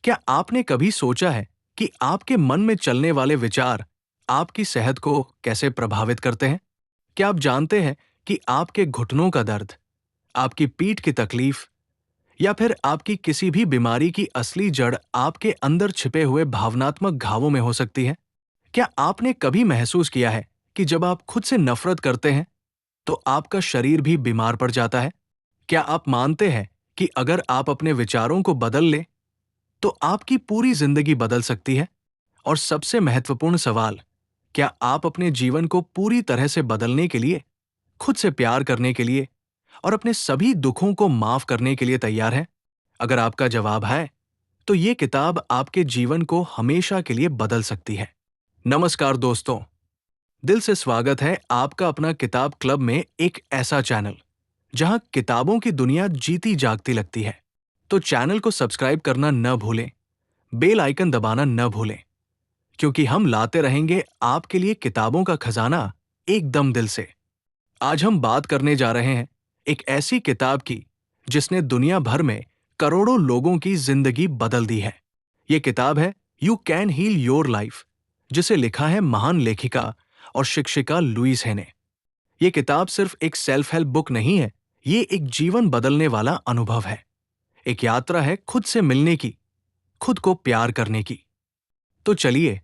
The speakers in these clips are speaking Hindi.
क्या आपने कभी सोचा है कि आपके मन में चलने वाले विचार आपकी सेहत को कैसे प्रभावित करते हैं? क्या आप जानते हैं कि आपके घुटनों का दर्द, आपकी पीठ की तकलीफ या फिर आपकी किसी भी बीमारी की असली जड़ आपके अंदर छिपे हुए भावनात्मक घावों में हो सकती है? क्या आपने कभी महसूस किया है कि जब आप खुद से नफरत करते हैं, तो आपका शरीर भी बीमार पड़ जाता है? क्या आप मानते हैं कि अगर आप अपने विचारों को बदल लें, तो आपकी पूरी जिंदगी बदल सकती है? और सबसे महत्वपूर्ण सवाल, क्या आप अपने जीवन को पूरी तरह से बदलने के लिए, खुद से प्यार करने के लिए और अपने सभी दुखों को माफ करने के लिए तैयार हैं? अगर आपका जवाब है, तो ये किताब आपके जीवन को हमेशा के लिए बदल सकती है। नमस्कार दोस्तों, दिल से स्वागत है आपका अपना किताब क्लब में, एक ऐसा चैनल जहां किताबों की दुनिया जीती जागती लगती है। तो चैनल को सब्सक्राइब करना न भूलें, बेल आइकन दबाना न भूलें, क्योंकि हम लाते रहेंगे आपके लिए किताबों का खजाना एकदम दिल से। आज हम बात करने जा रहे हैं एक ऐसी किताब की जिसने दुनिया भर में करोड़ों लोगों की जिंदगी बदल दी है। ये किताब है you can heal your life, जिसे लिखा है महान लेखिका और शिक्षिका लुईस है ने। ये किताब सिर्फ एक सेल्फ हेल्प बुक नहीं है, ये एक जीवन बदलने वाला अनुभव है। एक यात्रा है खुद से मिलने की, खुद को प्यार करने की। तो चलिए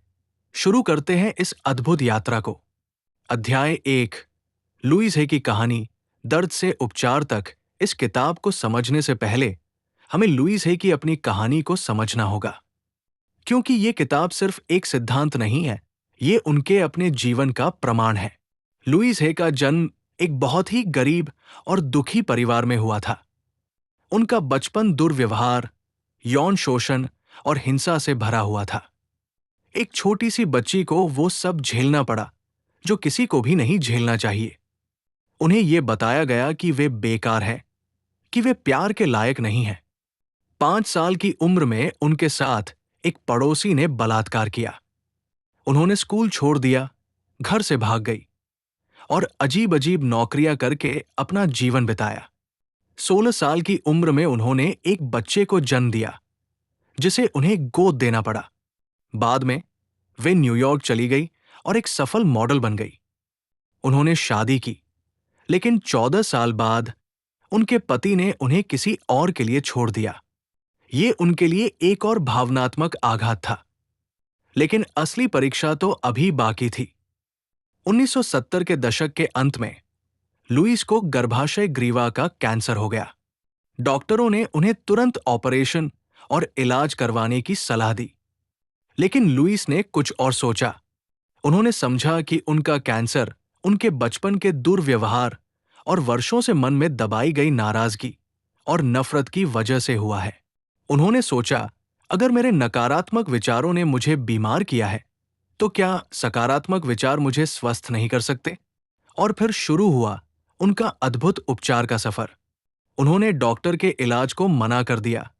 शुरू करते हैं इस अद्भुत यात्रा को। अध्याय 1, लुईस है की कहानी, दर्द से उपचार तक। इस किताब को समझने से पहले हमें लुईस है की अपनी कहानी को समझना होगा, क्योंकि ये किताब सिर्फ एक सिद्धांत नहीं है, ये उनके अपने जीवन का प्रमाण है। लुईस है का जन्म एक बहुत ही गरीब और दुखी परिवार में हुआ था। उनका बचपन दुर्व्यवहार, यौन शोषण और हिंसा से भरा हुआ था। एक छोटी सी बच्ची को वो सब झेलना पड़ा जो किसी को भी नहीं झेलना चाहिए। उन्हें यह बताया गया कि वे बेकार हैं, कि वे प्यार के लायक नहीं हैं। 5 साल की उम्र में उनके साथ एक पड़ोसी ने बलात्कार किया। उन्होंने स्कूल छोड़ दिया, घर से भाग गई और अजीब अजीब नौकरियां करके अपना जीवन बिताया। 16 साल की उम्र में उन्होंने एक बच्चे को जन्म दिया, जिसे उन्हें गोद देना पड़ा। बाद में वे न्यूयॉर्क चली गई और एक सफल मॉडल बन गई। उन्होंने शादी की, लेकिन 14 साल बाद उनके पति ने उन्हें किसी और के लिए छोड़ दिया। ये उनके लिए एक और भावनात्मक आघात था। लेकिन असली परीक्षा तो अभी बाकी थी। 1970 के दशक के अंत में लुईस को गर्भाशय ग्रीवा का कैंसर हो गया। डॉक्टरों ने उन्हें तुरंत ऑपरेशन और इलाज करवाने की सलाह दी। लेकिन लुईस ने कुछ और सोचा। उन्होंने समझा कि उनका कैंसर उनके बचपन के दुर्व्यवहार और वर्षों से मन में दबाई गई नाराजगी और नफरत की वजह से हुआ है। उन्होंने सोचा, अगर मेरे नकारात्मक विचारों ने मुझे बीमार किया है, तो क्या सकारात्मक विचार मुझे स्वस्थ नहीं कर सकते? और फिर शुरू हुआ उनका अद्भुत उपचार का सफर। उन्होंने डॉक्टर के इलाज को मना कर दिया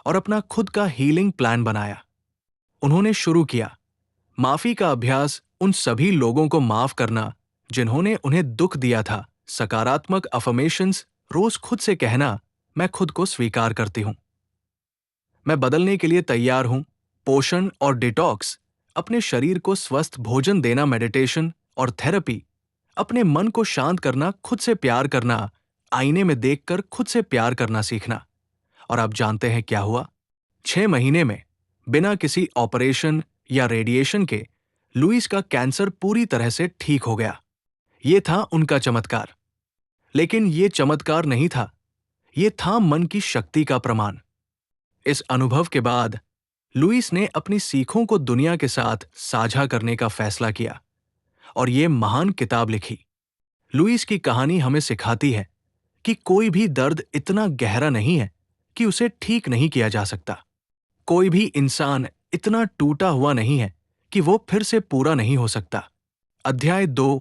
और अपना खुद का हीलिंग प्लान बनाया। उन्होंने शुरू किया माफी का अभ्यास, उन सभी लोगों को माफ करना जिन्होंने उन्हें दुख दिया था। सकारात्मक अफर्मेशंस, रोज खुद से कहना, मैं खुद को स्वीकार करती हूं, मैं बदलने के लिए तैयार हूं। पोषण और डिटॉक्स, अपने शरीर को स्वस्थ भोजन देना, मेडिटेशन और थेरेपी, अपने मन को शांत करना, खुद से प्यार करना, आईने में देखकर खुद से प्यार करना सीखना। और आप जानते हैं क्या हुआ? 6 महीने में, बिना किसी ऑपरेशन या रेडिएशन के, लुईस का कैंसर पूरी तरह से ठीक हो गया। ये था उनका चमत्कार। लेकिन ये चमत्कार नहीं था, ये था मन की शक्ति का प्रमाण। इस अनुभव के बाद लुईस ने अपनी सीखों को दुनिया के साथ साझा करने का फैसला किया और ये महान किताब लिखी। लुईस की कहानी हमें सिखाती है कि कोई भी दर्द इतना गहरा नहीं है कि उसे ठीक नहीं किया जा सकता। कोई भी इंसान इतना टूटा हुआ नहीं है कि वो फिर से पूरा नहीं हो सकता। अध्याय 2,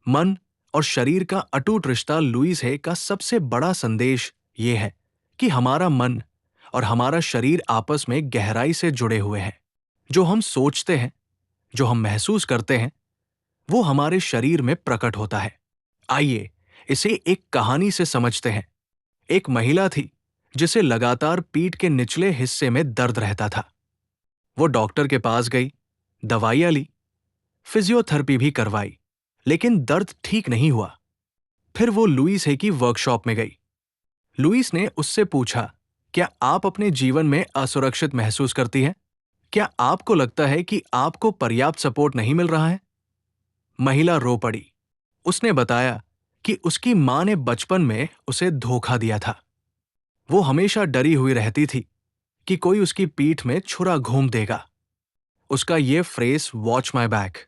मन और शरीर का अटूट रिश्ता। लुईस है का सबसे बड़ा संदेश ये है कि हमारा मन और हमारा शरीर आपस में गहराई से जुड़े हुए हैं। जो हम सोचते हैं, जो हम महसूस करते हैं, वो हमारे शरीर में प्रकट होता है। आइए इसे एक कहानी से समझते हैं। एक महिला थी जिसे लगातार पीठ के निचले हिस्से में दर्द रहता था। वो डॉक्टर के पास गई, दवाइयां ली, फिजियोथेरेपी भी करवाई, लेकिन दर्द ठीक नहीं हुआ। फिर वो लुईस है की वर्कशॉप में गई। लुईस ने उससे पूछा, क्या आप अपने जीवन में असुरक्षित महसूस करती हैं? क्या आपको लगता है कि आपको पर्याप्त सपोर्ट नहीं मिल रहा है? महिला रो पड़ी। उसने बताया कि उसकी मां ने बचपन में उसे धोखा दिया था। वो हमेशा डरी हुई रहती थी कि कोई उसकी पीठ में छुरा घूम देगा। उसका ये फ्रेज वॉच माई बैक,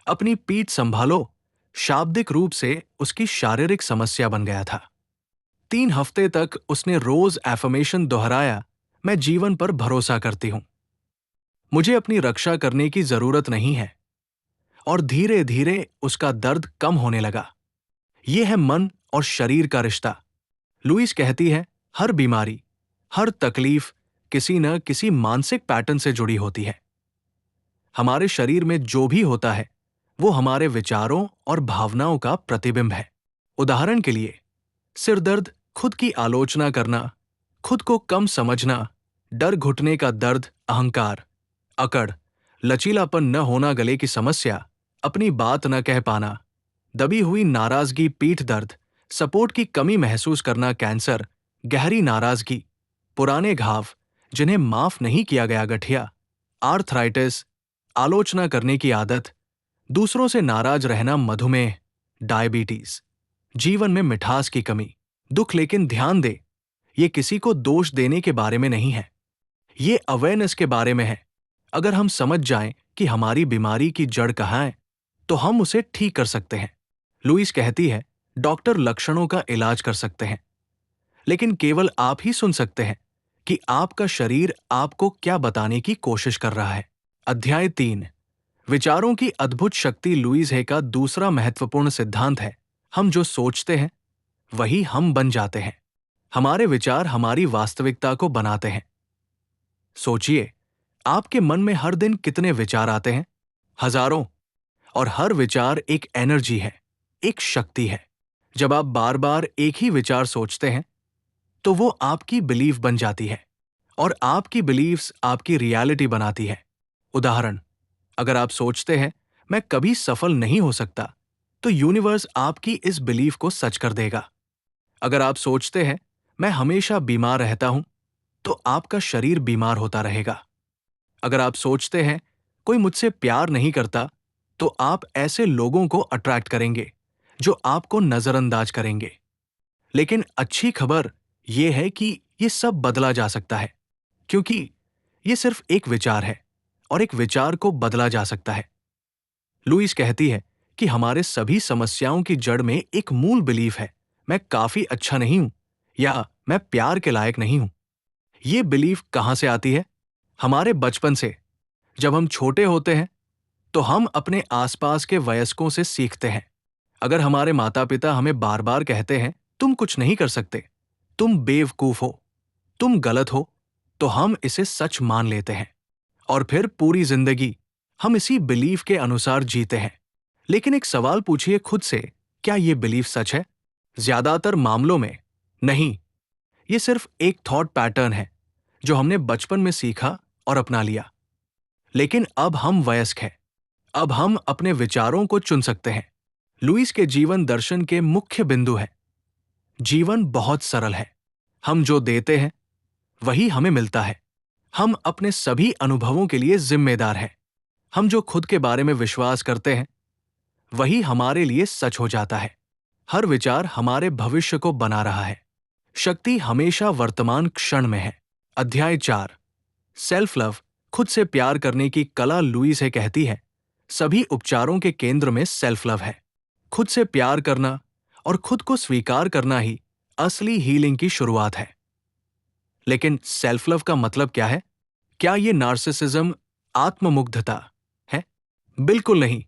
अपनी पीठ संभालो, शाब्दिक रूप से उसकी शारीरिक समस्या बन गया था। 3 हफ्ते तक उसने रोज एफर्मेशन दोहराया, मैं जीवन पर भरोसा करती हूं, मुझे अपनी रक्षा करने की जरूरत नहीं है। और धीरे धीरे उसका दर्द कम होने लगा। यह है मन और शरीर का रिश्ता। लुईस कहती है, हर बीमारी, हर तकलीफ किसी न किसी मानसिक पैटर्न से जुड़ी होती है। हमारे शरीर में जो भी होता है वो हमारे विचारों और भावनाओं का प्रतिबिंब है। उदाहरण के लिए, सिरदर्द, खुद की आलोचना करना, खुद को कम समझना, डर, घुटने का दर्द, अहंकार, अकड़, लचीलापन न होना, गले की समस्या, अपनी बात न कह पाना, दबी हुई नाराजगी, पीठ दर्द, सपोर्ट की कमी महसूस करना, कैंसर, गहरी नाराजगी, पुराने घाव जिन्हें माफ नहीं किया गया, गठिया, आर्थराइटिस, आलोचना करने की आदत, दूसरों से नाराज रहना, मधुमेह, डायबिटीज, जीवन में मिठास की कमी, दुख। लेकिन ध्यान दे, ये किसी को दोष देने के बारे में नहीं है, ये अवेयरनेस के बारे में है। अगर हम समझ जाएं कि हमारी बीमारी की जड़ कहाँ है, तो हम उसे ठीक कर सकते हैं। लुईस कहती है, डॉक्टर लक्षणों का इलाज कर सकते हैं, लेकिन केवल आप ही सुन सकते हैं कि आपका शरीर आपको क्या बताने की कोशिश कर रहा है। अध्याय 3, विचारों की अद्भुत शक्ति। लुईस है का दूसरा महत्वपूर्ण सिद्धांत है, हम जो सोचते हैं वही हम बन जाते हैं। हमारे विचार हमारी वास्तविकता को बनाते हैं। सोचिए, आपके मन में हर दिन कितने विचार आते हैं? हजारों। और हर विचार एक एनर्जी है, एक शक्ति है। जब आप बार बार एक ही विचार सोचते हैं तो वो आपकी बिलीफ बन जाती है, और आपकी बिलीफ्स आपकी रियलिटी बनाती है। उदाहरण, अगर आप सोचते हैं मैं कभी सफल नहीं हो सकता, तो यूनिवर्स आपकी इस बिलीफ को सच कर देगा। अगर आप सोचते हैं मैं हमेशा बीमार रहता हूं, तो आपका शरीर बीमार होता रहेगा। अगर आप सोचते हैं कोई मुझसे प्यार नहीं करता, तो आप ऐसे लोगों को अट्रैक्ट करेंगे जो आपको नजरअंदाज करेंगे। लेकिन अच्छी खबर यह है कि यह सब बदला जा सकता है, क्योंकि यह सिर्फ एक विचार है, और एक विचार को बदला जा सकता है। लुईस कहती है कि हमारे सभी समस्याओं की जड़ में एक मूल बिलीफ है, मैं काफी अच्छा नहीं हूं, या मैं प्यार के लायक नहीं हूं। यह बिलीफ कहां से आती है? हमारे बचपन से। जब हम छोटे होते हैं तो हम अपने आसपास के वयस्कों से सीखते हैं। अगर हमारे माता पिता हमें बार बार कहते हैं तुम कुछ नहीं कर सकते, तुम बेवकूफ हो, तुम गलत हो, तो हम इसे सच मान लेते हैं, और फिर पूरी जिंदगी हम इसी बिलीफ के अनुसार जीते हैं। लेकिन एक सवाल पूछिए खुद से, क्या यह बिलीफ सच है? ज्यादातर मामलों में नहीं। यह सिर्फ एक थॉट पैटर्न है जो हमने बचपन में सीखा और अपना लिया। लेकिन अब हम वयस्क हैं, अब हम अपने विचारों को चुन सकते हैं। लुईस के जीवन दर्शन के मुख्य बिंदु है, जीवन बहुत सरल है, हम जो देते हैं वही हमें मिलता है। हम अपने सभी अनुभवों के लिए जिम्मेदार हैं। हम जो खुद के बारे में विश्वास करते हैं वही हमारे लिए सच हो जाता है। हर विचार हमारे भविष्य को बना रहा है। शक्ति हमेशा वर्तमान क्षण में है। अध्याय 4, सेल्फ लव, खुद से प्यार करने की कला। लुईस है कहती है, सभी उपचारों के केंद्र में सेल्फ लव है। खुद से प्यार करना और खुद को स्वीकार करना ही असली हीलिंग की शुरुआत है। लेकिन सेल्फ लव का मतलब क्या है? क्या ये नार्सिसिज्म, आत्ममुग्धता है? बिल्कुल नहीं।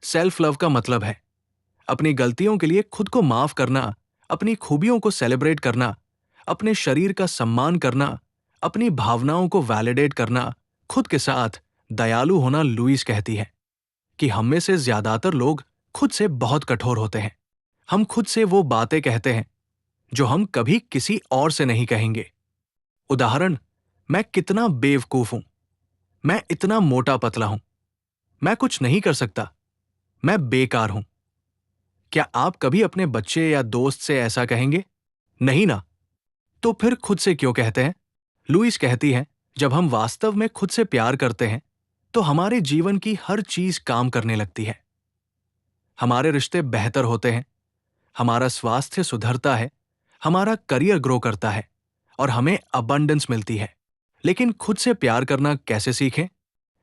सेल्फ लव का मतलब है अपनी गलतियों के लिए खुद को माफ करना, अपनी खूबियों को सेलिब्रेट करना, अपने शरीर का सम्मान करना, अपनी भावनाओं को वैलिडेट करना, खुद के साथ दयालु होना। लुईस कहती है कि हम में से ज्यादातर लोग खुद से बहुत कठोर होते हैं। हम खुद से वो बातें कहते हैं जो हम कभी किसी और से नहीं कहेंगे। उदाहरण, मैं कितना बेवकूफ हूं, मैं इतना मोटा पतला हूं, मैं कुछ नहीं कर सकता, मैं बेकार हूं। क्या आप कभी अपने बच्चे या दोस्त से ऐसा कहेंगे? नहीं ना। तो फिर खुद से क्यों कहते हैं? लुईस कहती है, जब हम वास्तव में खुद से प्यार करते हैं तो हमारे जीवन की हर चीज काम करने लगती है। हमारे रिश्ते बेहतर होते हैं, हमारा स्वास्थ्य सुधरता है, हमारा करियर ग्रो करता है और हमें अबंडेंस मिलती है। लेकिन खुद से प्यार करना कैसे सीखें?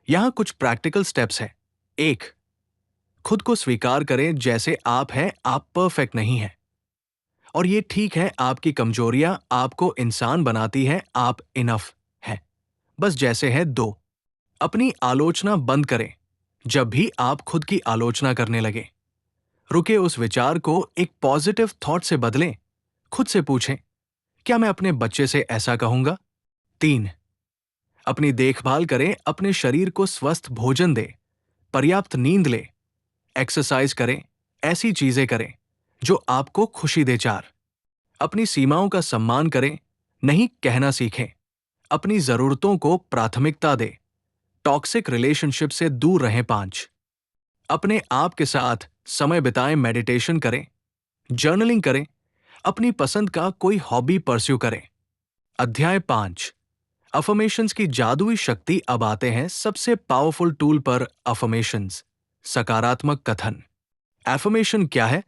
यहां कुछ प्रैक्टिकल स्टेप्स हैं। 1, खुद को स्वीकार करें जैसे आप हैं, आप परफेक्ट नहीं हैं। और ये ठीक है, आपकी कमजोरियां आपको इंसान बनाती हैं, आप इनफ हैं, बस जैसे हैं। 2, अपनी आलोचना बंद करें। जब भी आप खुद की आलोचना करने लगे, रुके उस विचार को एक पॉजिटिव थॉट से बदलें। खुद से पूछें, क्या मैं अपने बच्चे से ऐसा कहूंगा? 3, अपनी देखभाल करें, अपने शरीर को स्वस्थ भोजन दें, पर्याप्त नींद लें, एक्सरसाइज करें, ऐसी चीजें करें जो आपको खुशी दे। 4, अपनी सीमाओं का सम्मान करें, नहीं कहना सीखें, अपनी जरूरतों को प्राथमिकता दें, टॉक्सिक रिलेशनशिप से दूर रहें। 5, अपने आप के साथ समय बिताएं, मेडिटेशन करें, जर्नलिंग करें, अपनी पसंद का कोई हॉबी परस्यू करें। अध्याय 5, अफर्मेशंस की जादुई शक्ति। अब आते हैं सबसे पावरफुल टूल पर, अफर्मेशंस, सकारात्मक कथन। एफर्मेशन क्या है?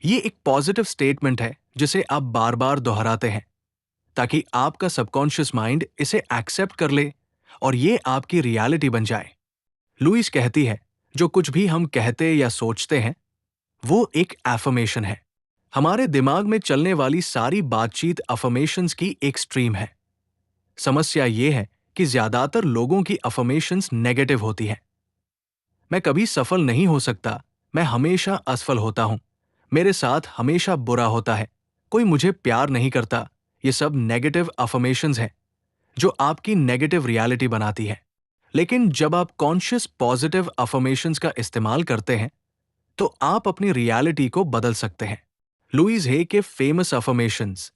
ये एक पॉजिटिव स्टेटमेंट है जिसे आप बार बार दोहराते हैं ताकि आपका सबकॉन्शियस माइंड इसे एक्सेप्ट कर ले और ये आपकी रियलिटी बन जाए। लुईस कहती है, जो कुछ भी हम कहते या सोचते हैं वो एक एफर्मेशन है। हमारे दिमाग में चलने वाली सारी बातचीत अफर्मेशंस की एक स्ट्रीम है। समस्या ये है कि ज्यादातर लोगों की अफर्मेशंस नेगेटिव होती है। मैं कभी सफल नहीं हो सकता, मैं हमेशा असफल होता हूं, मेरे साथ हमेशा बुरा होता है, कोई मुझे प्यार नहीं करता। ये सब नेगेटिव अफर्मेशंस हैं जो आपकी नेगेटिव रियलिटी बनाती है। लेकिन जब आप कॉन्शियस पॉजिटिव अफर्मेशंस का इस्तेमाल करते हैं तो आप अपनी रियलिटी को बदल सकते हैं। लुईस हे के फेमस अफर्मेशंस,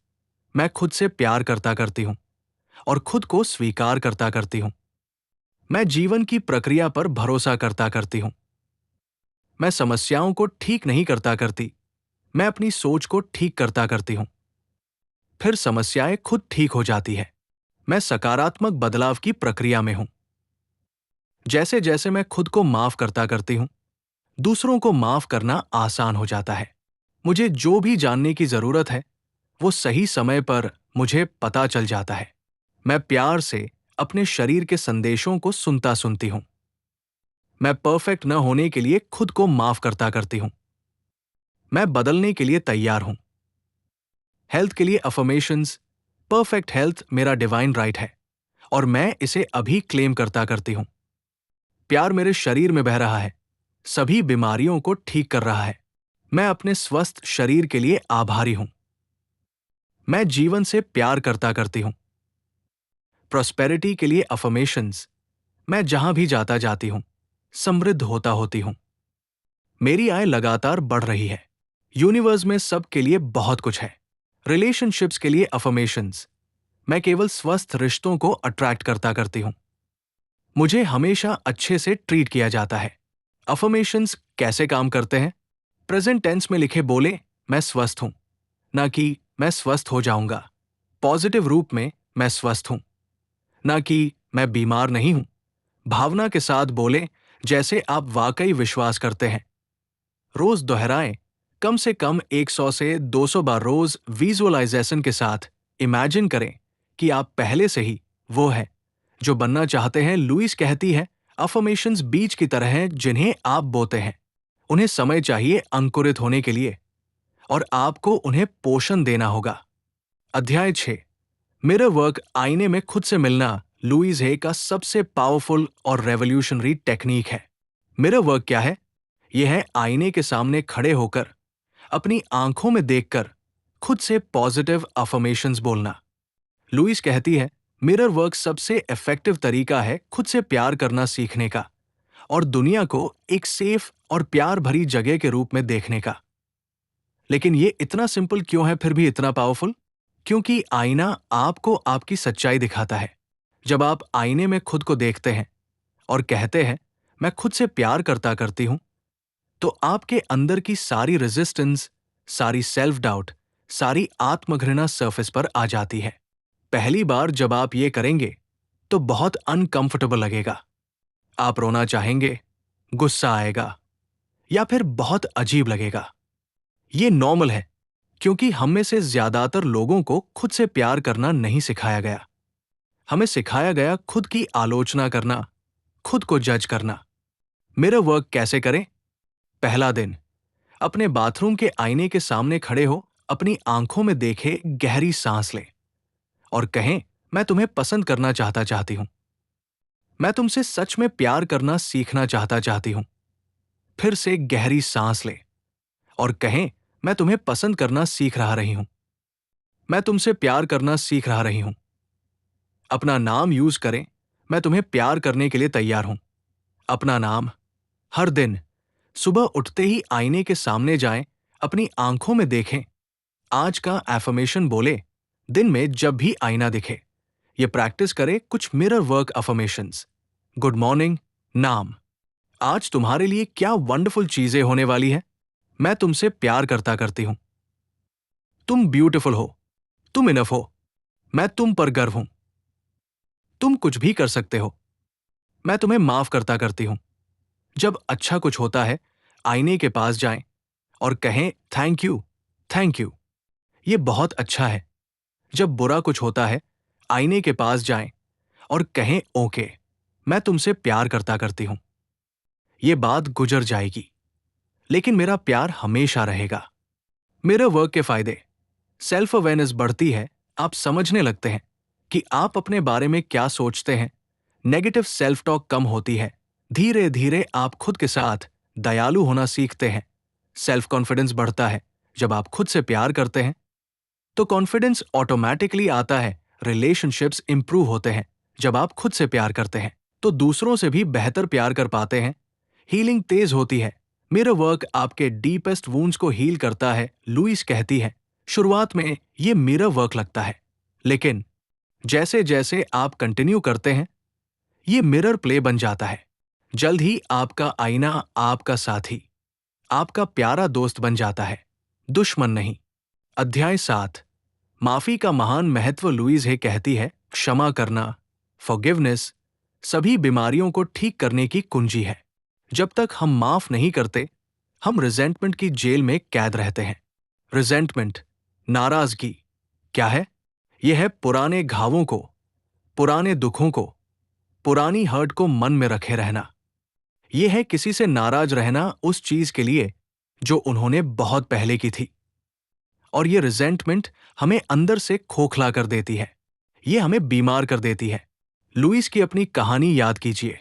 मैं खुद से प्यार करता करती हूं और खुद को स्वीकार करता करती हूं। मैं जीवन की प्रक्रिया पर भरोसा करता करती हूं। मैं समस्याओं को ठीक नहीं करता करती, मैं अपनी सोच को ठीक करता करती हूं। फिर समस्याएं खुद ठीक हो जाती है। मैं सकारात्मक बदलाव की प्रक्रिया में हूं। जैसे जैसे मैं खुद को माफ करता करती हूं, दूसरों को माफ करना आसान हो जाता है। मुझे जो भी जानने की जरूरत है वो सही समय पर मुझे पता चल जाता है। मैं प्यार से अपने शरीर के संदेशों को सुनता सुनती हूं। मैं परफेक्ट न होने के लिए खुद को माफ करता करती हूं। मैं बदलने के लिए तैयार हूं। हेल्थ के लिए अफर्मेशंस, परफेक्ट हेल्थ मेरा डिवाइन राइट है और मैं इसे अभी क्लेम करता करती हूं। प्यार मेरे शरीर में बह रहा है, सभी बीमारियों को ठीक कर रहा है। मैं अपने स्वस्थ शरीर के लिए आभारी हूं। मैं जीवन से प्यार करता करती हूं। प्रॉस्पेरिटी के लिए अफर्मेशंस, मैं जहां भी जाता जाती हूं, समृद्ध होता होती हूं। मेरी आय लगातार बढ़ रही है। यूनिवर्स में सबके लिए बहुत कुछ है। रिलेशनशिप्स के लिए अफर्मेशंस, मैं केवल स्वस्थ रिश्तों को अट्रैक्ट करता करती हूं। मुझे हमेशा अच्छे से ट्रीट किया जाता है। अफर्मेशंस कैसे काम करते हैं? प्रेजेंट टेंस में लिखे बोले, मैं स्वस्थ हूं, ना कि मैं स्वस्थ हो जाऊंगा। पॉजिटिव रूप में, मैं स्वस्थ हूं, ना कि मैं बीमार नहीं हूं। भावना के साथ बोले, जैसे आप वाकई विश्वास करते हैं। रोज दोहराएं, कम से कम 100 से 200 बार रोज। विजुअलाइजेशन के साथ इमेजिन करें कि आप पहले से ही वो है जो बनना चाहते हैं। लुईस कहती है, अफर्मेशंस बीज की तरह हैं जिन्हें आप बोते हैं। उन्हें समय चाहिए अंकुरित होने के लिए और आपको उन्हें पोषण देना होगा। अध्याय 6, मिरर वर्क, आईने में खुद से मिलना, लुईस हे का सबसे पावरफुल और रेवोल्यूशनरी टेक्निक है। मिरर वर्क क्या है? यह है आईने के सामने खड़े होकर, अपनी आंखों में देखकर खुद से पॉजिटिव अफर्मेशंस बोलना। लुईस कहती है, मिरर वर्क सबसे इफेक्टिव तरीका है खुद से प्यार करना सीखने का और दुनिया को एक सेफ और प्यार भरी जगह के रूप में देखने का। लेकिन ये इतना सिंपल क्यों है, फिर भी इतना पावरफुल? क्योंकि आईना आपको आपकी सच्चाई दिखाता है। जब आप आईने में खुद को देखते हैं और कहते हैं मैं खुद से प्यार करता करती हूं, तो आपके अंदर की सारी रेजिस्टेंस, सारी सेल्फ डाउट, सारी आत्मघृणा सरफेस पर आ जाती है। पहली बार जब आप ये करेंगे तो बहुत अनकंफर्टेबल लगेगा। आप रोना चाहेंगे, गुस्सा आएगा या फिर बहुत अजीब लगेगा। ये नॉर्मल है, क्योंकि हम में से ज्यादातर लोगों को खुद से प्यार करना नहीं सिखाया गया। हमें सिखाया गया खुद की आलोचना करना, खुद को जज करना। मिरर वर्क कैसे करें? पहला दिन, अपने बाथरूम के आईने के सामने खड़े हो, अपनी आंखों में देखे, गहरी सांस लें और कहें मैं तुम्हें पसंद करना चाहती हूं। मैं तुमसे सच में प्यार करना सीखना चाहती हूं। फिर से गहरी सांस लें और कहें मैं तुम्हें पसंद करना सीख रही हूं। मैं तुमसे प्यार करना सीख रही हूं। अपना नाम यूज करें, मैं तुम्हें प्यार करने के लिए तैयार हूं। अपना नाम। हर दिन सुबह उठते ही आईने के सामने जाएं, अपनी आंखों में देखें, आज का एफर्मेशन बोले, दिन में जब भी आईना दिखे। ये प्रैक्टिस करें कुछ mirror work affirmations. Good morning, नाम। आज तुम्हारे लिए क्या वंडरफुल चीजें होने वाली है। मैं तुमसे प्यार करती हूं। तुम ब्यूटीफुल हो, तुम इनफ हो, मैं तुम पर गर्व हूं। तुम कुछ भी कर सकते हो, मैं तुम्हें माफ करती हूं। जब अच्छा कुछ होता है, आईने के पास जाएं और कहें थैंक यू, थैंक यू, ये बहुत अच्छा है। जब बुरा कुछ होता है, आईने के पास जाएं और कहें ओके, मैं तुमसे प्यार करती हूं। ये बात गुजर जाएगी, लेकिन मेरा प्यार हमेशा रहेगा। मिरर वर्क के फायदे। सेल्फ अवेयरनेस बढ़ती है, आप समझने लगते हैं कि आप अपने बारे में क्या सोचते हैं। नेगेटिव सेल्फ टॉक कम होती है। धीरे धीरे आप खुद के साथ दयालु होना सीखते हैं। सेल्फ कॉन्फिडेंस बढ़ता है। जब आप खुद से प्यार करते हैं तो कॉन्फिडेंस ऑटोमेटिकली आता है। रिलेशनशिप्स इंप्रूव होते हैं। जब आप खुद से प्यार करते हैं तो दूसरों से भी बेहतर प्यार कर पाते हैं। हीलिंग तेज होती है। मिरर वर्क आपके डीपेस्ट वुंड्स को हील करता है। लुइस कहती है, शुरुआत में ये मिरर वर्क लगता है, लेकिन जैसे जैसे आप कंटिन्यू करते हैं, ये मिरर प्ले बन जाता है। जल्द ही आपका आईना आपका साथी, आपका प्यारा दोस्त बन जाता है, दुश्मन नहीं। अध्याय 7, माफी का महान महत्व। लुइस है कहती है, क्षमा करना, फॉरगिवनेस, सभी बीमारियों को ठीक करने की कुंजी है। जब तक हम माफ नहीं करते, हम रिजेंटमेंट की जेल में कैद रहते हैं। रिजेंटमेंट, नाराजगी, क्या है? यह है पुराने घावों को, पुराने दुखों को, पुरानी हर्ट को मन में रखे रहना। यह है किसी से नाराज रहना उस चीज के लिए जो उन्होंने बहुत पहले की थी। और ये रिजेंटमेंट हमें अंदर से खोखला कर देती है। ये हमें बीमार कर देती है। लुइस की अपनी कहानी याद कीजिए।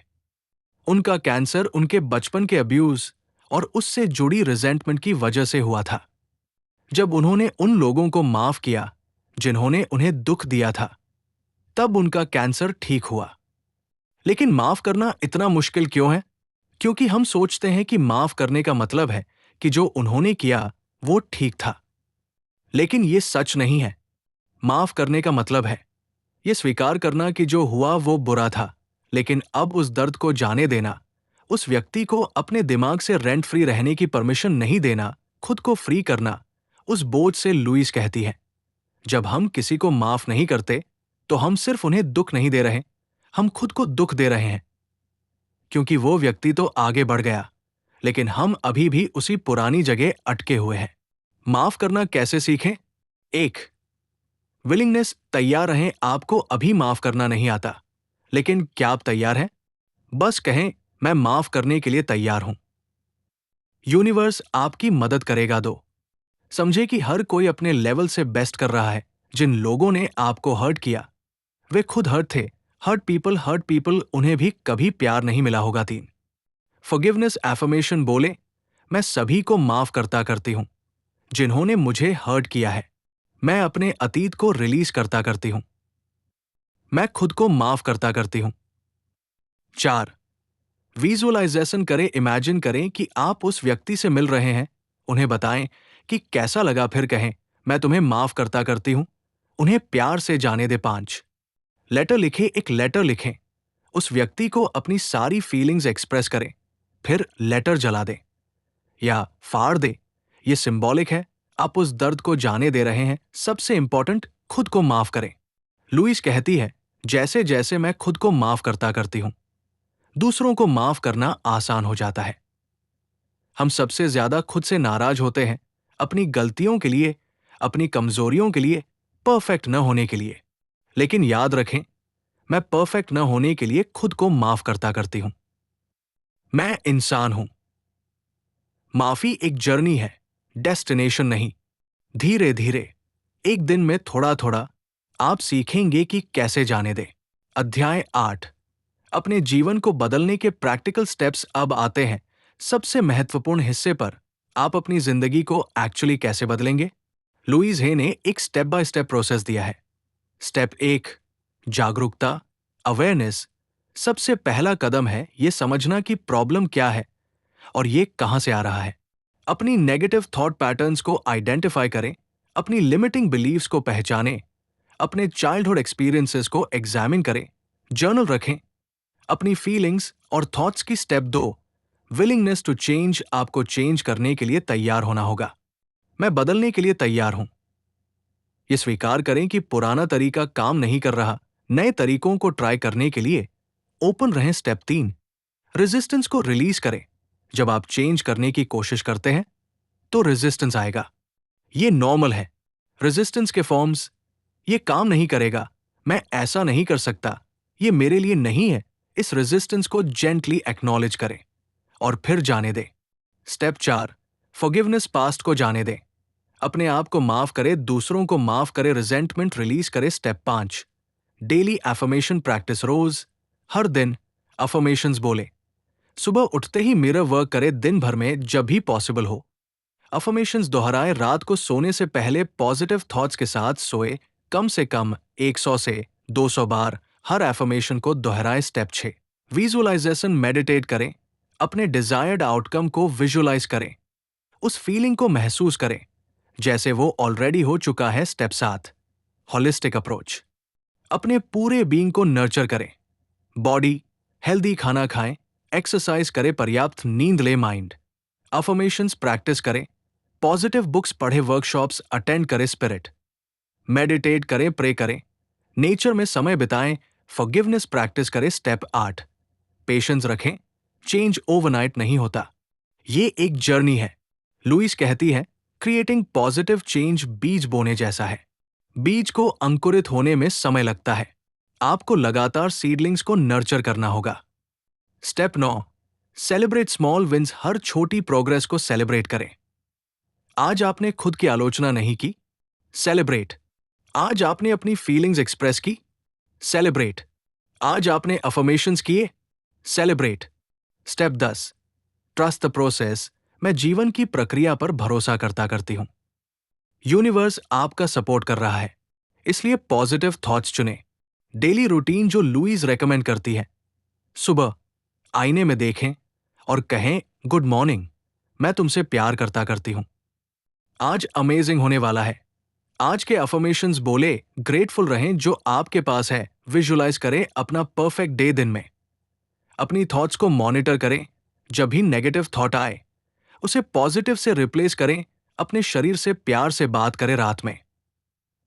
उनका कैंसर उनके बचपन के अब्यूज और उससे जुड़ी रिजेंटमेंट की वजह से हुआ था। जब उन्होंने उन लोगों को माफ किया जिन्होंने उन्हें दुख दिया था, तब उनका कैंसर ठीक हुआ। लेकिन माफ करना इतना मुश्किल क्यों है? क्योंकि हम सोचते हैं कि माफ करने का मतलब है कि जो उन्होंने किया वो ठीक था। लेकिन ये सच नहीं है। माफ करने का मतलब है ये स्वीकार करना कि जो हुआ वो बुरा था, लेकिन अब उस दर्द को जाने देना, उस व्यक्ति को अपने दिमाग से रेंट फ्री रहने की परमिशन नहीं देना, खुद को फ्री करना उस बोझ से। लुइस कहती है, जब हम किसी को माफ नहीं करते तो हम सिर्फ उन्हें दुख नहीं दे रहे, हम खुद को दुख दे रहे हैं। क्योंकि वो व्यक्ति तो आगे बढ़ गया, लेकिन हम अभी भी उसी पुरानी जगह अटके हुए हैं। माफ करना कैसे सीखें? 1, विलिंगनेस, तैयार रहें। आपको अभी माफ करना नहीं आता, लेकिन क्या आप तैयार हैं? बस कहें मैं माफ करने के लिए तैयार हूं। यूनिवर्स आपकी मदद करेगा। 2, समझे कि हर कोई अपने लेवल से बेस्ट कर रहा है। जिन लोगों ने आपको हर्ट किया वे खुद हर्ट थे। हर्ट पीपल उन्हें भी कभी प्यार नहीं मिला होगा। 3, फॉरगिवनेस एफर्मेशन बोले, मैं सभी को माफ करती हूं जिन्होंने मुझे हर्ट किया है। मैं अपने अतीत को रिलीज करती हूं। मैं खुद को माफ करती हूं। 4, विजुअलाइजेशन करें। इमेजिन करें कि आप उस व्यक्ति से मिल रहे हैं। उन्हें बताएं कि कैसा लगा, फिर कहें मैं तुम्हें माफ करती हूं। उन्हें प्यार से जाने दे। 5, लेटर लिखें। एक लेटर लिखें उस व्यक्ति को अपनी सारी फीलिंग्स एक्सप्रेस करें, फिर लेटर जला दें या फाड़ दें। ये सिंबॉलिक है, आप उस दर्द को जाने दे रहे हैं। सबसे इंपॉर्टेंट, खुद को माफ करें। लुईस कहती है, जैसे जैसे मैं खुद को माफ करता करती हूं, दूसरों को माफ करना आसान हो जाता है। हम सबसे ज्यादा खुद से नाराज होते हैं, अपनी गलतियों के लिए, अपनी कमजोरियों के लिए, परफेक्ट न होने के लिए। लेकिन याद रखें, मैं परफेक्ट न होने के लिए खुद को माफ करता करती हूं। मैं इंसान हूं। माफी एक जर्नी है, डेस्टिनेशन नहीं। धीरे धीरे, एक दिन में थोड़ा थोड़ा, आप सीखेंगे कि कैसे जाने दें। अध्याय 8, अपने जीवन को बदलने के प्रैक्टिकल स्टेप्स अब आते हैं सबसे महत्वपूर्ण हिस्से पर। आप अपनी जिंदगी को एक्चुअली कैसे बदलेंगे? लुईस हे ने एक स्टेप बाय स्टेप प्रोसेस दिया है। स्टेप 1, जागरूकता, अवेयरनेस। सबसे पहला कदम है यह समझना कि प्रॉब्लम क्या है और ये कहां से आ रहा है। अपनी नेगेटिव थॉट पैटर्न्स को आइडेंटिफाई करें, अपनी लिमिटिंग बिलीव्स को पहचानें, अपने चाइल्डहुड एक्सपीरियंसेस को एग्जामिन करें, जर्नल रखें। अपनी फीलिंग्स और थॉट्स की स्टेप 2, विलिंगनेस टू चेंज। आपको चेंज करने के लिए तैयार होना होगा। मैं बदलने के लिए तैयार हूं। ये स्वीकार करें कि पुराना तरीका काम नहीं कर रहा। नए तरीकों को ट्राई करने के लिए ओपन रहें। स्टेप 3, रेजिस्टेंस को रिलीज करें। जब आप चेंज करने की कोशिश करते हैं तो रेजिस्टेंस आएगा। ये नॉर्मल है। रेजिस्टेंस के फॉर्म्स, ये काम नहीं करेगा, मैं ऐसा नहीं कर सकता, ये मेरे लिए नहीं है। इस रेजिस्टेंस को जेंटली एक्नॉलेज करें और फिर जाने दें। Step 4, forgiveness. पास्ट को जाने दें, अपने आप को माफ करें, दूसरों को माफ करें, रिजेंटमेंट रिलीज करें। Step 5, daily affirmation practice. रोज, हर दिन अफर्मेशंस बोले। सुबह उठते ही मिरर वर्क करें, दिन भर में जब भी पॉसिबल हो। अफर्मेशंस दोहराएं, रात को सोने से पहले पॉजिटिव थॉट्स के साथ सोए। कम से कम 100 से 200 बार हर एफर्मेशन को दोहराएं। Step 6, visualisation. मेडिटेट करें, अपने डिजायर्ड आउटकम को विजुअलाइज करें, उस फीलिंग को महसूस करें जैसे वो ऑलरेडी हो चुका है। Step 7, holistic approach. अपने पूरे बीइंग को नर्चर करें, बॉडी, हेल्दी खाना खाएं, एक्सरसाइज करें, पर्याप्त नींद ले, माइंड। अफर्मेशंस प्रैक्टिस करें, पॉजिटिव बुक्स पढ़े, वर्कशॉप्स अटेंड करें, स्पिरिट मेडिटेट करें, प्रे करें, नेचर में समय बिताएं, फॉरगिवनेस प्रैक्टिस करें। स्टेप 8, पेशेंस रखें, चेंज ओवरनाइट नहीं होता, ये एक जर्नी है। लुईस कहती है, क्रिएटिंग पॉजिटिव चेंज बीज बोने जैसा है। बीज को अंकुरित होने में समय लगता है। आपको लगातार सीडलिंग्स को नर्चर करना होगा। Step 9, celebrate small wins. हर छोटी प्रोग्रेस को सेलिब्रेट करें। आज आपने खुद की आलोचना नहीं की, सेलिब्रेट। आज आपने अपनी फीलिंग्स एक्सप्रेस की, सेलिब्रेट। आज आपने अफर्मेशंस किए, celebrate. Step 10, trust the process. मैं जीवन की प्रक्रिया पर भरोसा करती हूं। यूनिवर्स आपका सपोर्ट कर रहा है, इसलिए पॉजिटिव थॉट्स चुनें। डेली रूटीन जो लुईस रेकमेंड करती है, सुबह आईने में देखें और कहें, गुड मॉर्निंग, मैं तुमसे प्यार करती हूं। आज अमेजिंग होने वाला है। आज के अफर्मेशंस बोले, ग्रेटफुल रहें जो आपके पास है, विजुअलाइज करें अपना परफेक्ट डे दिन में। अपनी थॉट्स को मॉनिटर करें, जब भी नेगेटिव थॉट आए उसे पॉजिटिव से रिप्लेस करें। अपने शरीर से प्यार से बात करें रात में।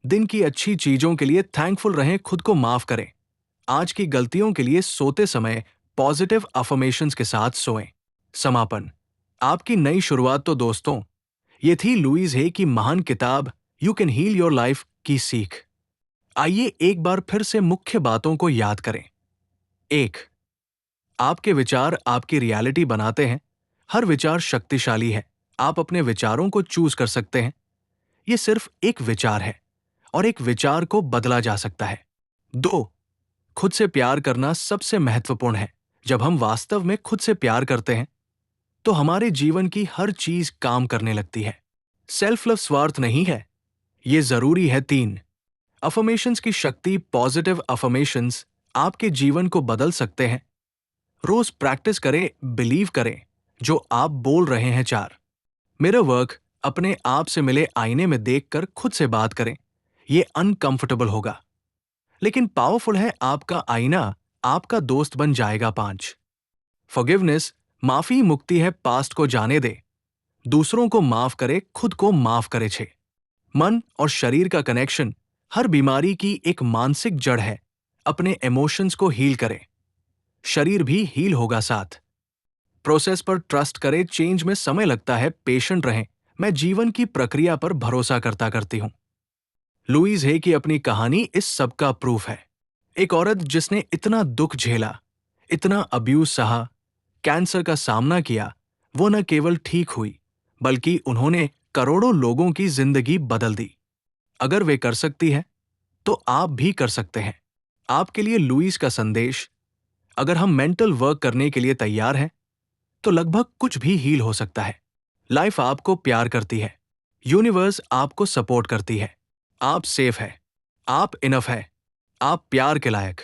दिन की अच्छी चीजों के लिए थैंकफुल रहें, खुद को माफ करें। आज की गलतियों के लिए सोते समय पॉजिटिव अफर्मेशंस के साथ सोएं। समापन, आपकी नई शुरुआत। तो दोस्तों, ये थी लुईस हे की महान किताब you can heal your life की सीख। आइए एक बार फिर से मुख्य बातों को याद करें। 1, आपके विचार आपकी रियलिटी बनाते हैं। हर विचार शक्तिशाली है, आप अपने विचारों को चूज कर सकते हैं। यह सिर्फ एक विचार है और एक विचार को बदला जा सकता है। 2, खुद से प्यार करना सबसे महत्वपूर्ण है। जब हम वास्तव में खुद से प्यार करते हैं तो हमारे जीवन की हर चीज काम करने लगती है। सेल्फ लव स्वार्थ नहीं है, यह जरूरी है। 3, अफर्मेशंस की शक्ति। पॉजिटिव अफर्मेशंस आपके जीवन को बदल सकते हैं। रोज प्रैक्टिस करें, बिलीव करें जो आप बोल रहे हैं। 4, मिरर वर्क। अपने आप से मिले आईने में देखकर खुद से बात करें। यह अनकंफर्टेबल होगा, लेकिन पावरफुल है। आपका आईना आपका दोस्त बन जाएगा। 5, फॉरगिवनेस माफी मुक्ति है, पास्ट को जाने दे, दूसरों को माफ करे, खुद को माफ करे। 6, मन और शरीर का कनेक्शन हर बीमारी की एक मानसिक जड़ है, अपने इमोशंस को हील करें, शरीर भी हील होगा। 7, प्रोसेस पर ट्रस्ट करें, चेंज में समय लगता है, पेशेंट रहें, मैं जीवन की प्रक्रिया पर भरोसा करती हूं। लुईस है की अपनी कहानी इस सब का प्रूफ है। एक औरत जिसने इतना दुख झेला, इतना अब्यूज सहा, कैंसर का सामना किया, वो न केवल ठीक हुई बल्कि उन्होंने करोड़ों लोगों की जिंदगी बदल दी। अगर वे कर सकती है तो आप भी कर सकते हैं। आपके लिए लुईस का संदेश, अगर हम मेंटल वर्क करने के लिए तैयार हैं तो लगभग कुछ भी हील हो सकता है। लाइफ आपको प्यार करती है, यूनिवर्स आपको सपोर्ट करती है, आप सेफ है, आप इनफ है, आप प्यार के लायक।